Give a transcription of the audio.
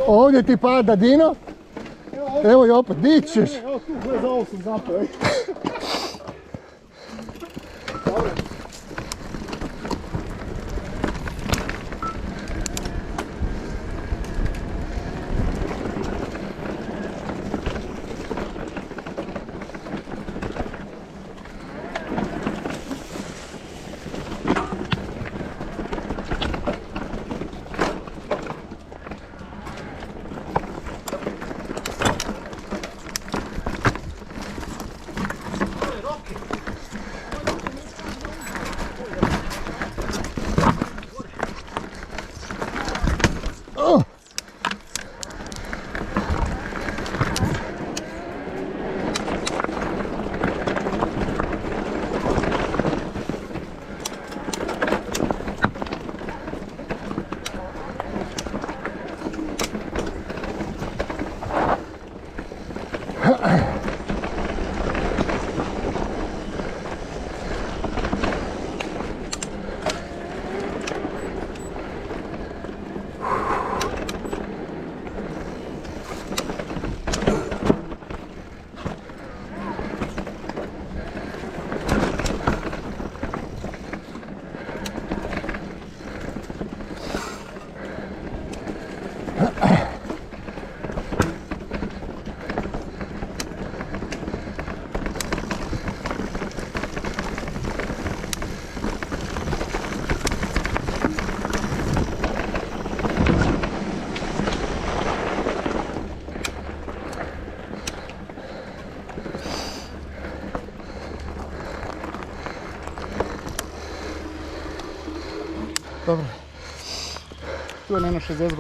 Ovdje ti pada Dino. Evo i opet, dićeš. Evo tu, gledaj, za ovo sam zapao. Dobro. Dobro. Tu je jedno 60 godina.